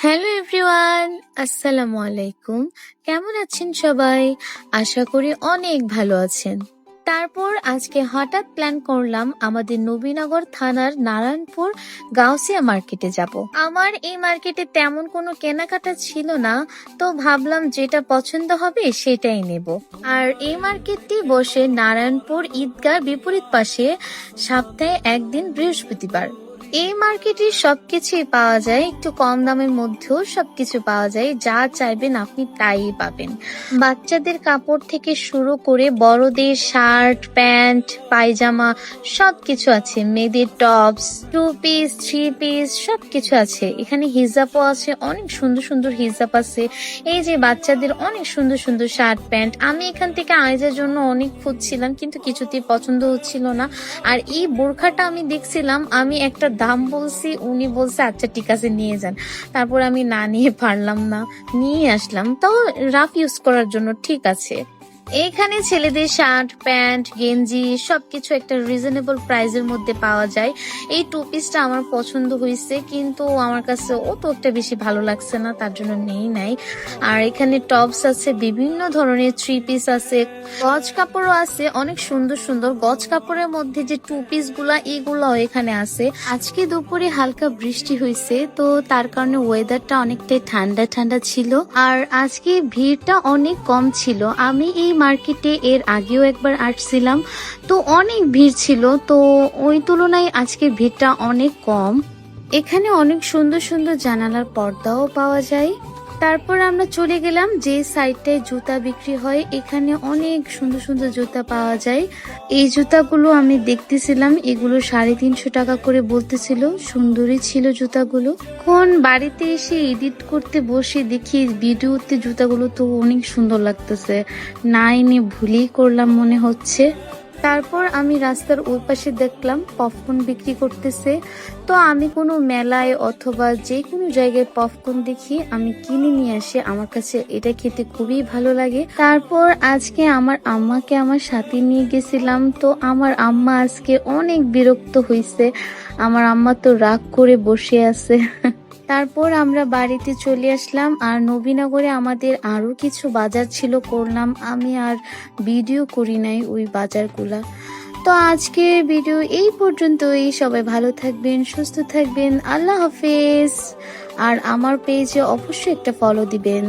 Hello everyone, আসসালামু আলাইকুম। কেমন আছেন সবাই? আশা করি অনেক ভালো আছেন। তারপর আজকে হঠাৎ প্ল্যান করলাম আমাদের নবীনগর থানার নারায়ণপুর গাউসিয়া মার্কেটে যাব। আমার এই মার্কেটে তেমন কোনো কেনাকাটা ছিল না, তো ভাবলাম যেটা পছন্দ হবে সেটাই নেব। আর এই মার্কেটটি বসে নারায়ণপুর ঈদগার বিপরীত পাশে, সপ্তাহে একদিন বৃহস্পতিবার। এই মার্কেটে সবকিছুই পাওয়া যায়, একটু কম দামের মধ্যেও সবকিছু পাওয়া যায়। যা চাইবেন আপনি তাই পাবেন। বাচ্চাদের কাপড় থেকে শুরু করে বড়দের শার্ট, প্যান্ট, পায়জামা সবকিছু আছে। মেয়েদের টপস, 2 পিস, 3 পিস সবকিছু আছে। এখানে হিজাবও আছে, অনেক সুন্দর সুন্দর হিজাব আছে। এই যে বাচ্চাদের অনেক সুন্দর সুন্দর শার্ট, প্যান্ট। আমি এখান থেকে আয়েজের জন্য অনেক খুঁজছিলাম, কিন্তু কিছুতেই পছন্দ হচ্ছিল না। আর এই বোরখাটা আমি দেখছিলাম, আমি একটা দাম বলছি, উনি বলছে আচ্ছা ঠিক আছে নিয়ে যান। তারপর আমি না নিয়ে পারলাম না, নিয়ে আসলাম। তাও রাফ ইউজ করার জন্য ঠিক আছে। এইখানে ছেলেদের শার্ট, প্যান্ট, গেঞ্জি সবকিছু একটা রিজনেবল প্রাইসের মধ্যে পাওয়া যায়। এই 2 পিসটা আমার পছন্দ হয়েছে, কিন্তু আমার কাছে অত একটা বেশি ভালো লাগছে না, তার জন্য নেই নাই। আর এখানে টপস আছে, বিভিন্ন ধরনের 3 পিস আছে, গজ কাপড়ও আছে, অনেক সুন্দর সুন্দর গজ কাপড়ের মধ্যে যে 2 পিস গুলা, এগুলাও এখানে আছে। আজকে দুপুরে হালকা বৃষ্টি হয়েছে, তো তার কারণে ওয়েদারটা অনেকটাই ঠান্ডা ঠান্ডা ছিল। আর আজকে ভিড়টা অনেক কম ছিল। আমি এই মার্কেটে এর আগেও একবার আসছিলাম, তো অনেক ভিড় ছিল, তো ওই তুলনায় আজকে ভিড়টা অনেক কম। এখানে অনেক সুন্দর সুন্দর জানালার পর্দাও পাওয়া যায়। তারপর আমরা চলে গেলাম যে সাইডটায় জুতা বিক্রি হয়। এখানে অনেক সুন্দর সুন্দর জুতা পাওয়া যায়। এই জুতাগুলো আমি দেখতেছিলাম, এগুলো 350 টাকা করে বলতেছিল। সুন্দরই ছিল জুতাগুলো। এখন বাড়িতে এসে এডিট করতে বসে দেখি ভিডিওতে জুতাগুলো তো অনেক সুন্দর লাগতেছে, না এনে ভুলই করলাম মনে হচ্ছে। তারপর আমি রাস্তার ওই পাশে দেখলাম পপকর্ন বিক্রি করতেছে। তো আমি কোনো মেলায় অথবা যে কোনো জায়গায় পপকর্ন দেখি, আমি কিনে নিয়ে আসি। আমার কাছে এটা খেতে খুবই ভালো লাগে। তারপর আজকে আমার আম্মাকে আমার সাথে নিয়ে গেছিলাম, তো আমার আম্মা আজকে অনেক বিরক্ত হয়েছে। আমার আম্মা তো রাগ করে বসে আছে। তারপর আমরা বাড়িতে চলে আসলাম। আর নবীনগরে আমাদের আরো কিছু বাজার ছিল, করলাম আমি আর ভিডিও করি নাই ওই বাজারগুলা। তো আজকের ভিডিও এই পর্যন্তই। সবাই ভালো থাকবেন, সুস্থ থাকবেন, আল্লাহ হাফেজ। আর আমার পেজে অবশ্যই একটা ফলো দিবেন।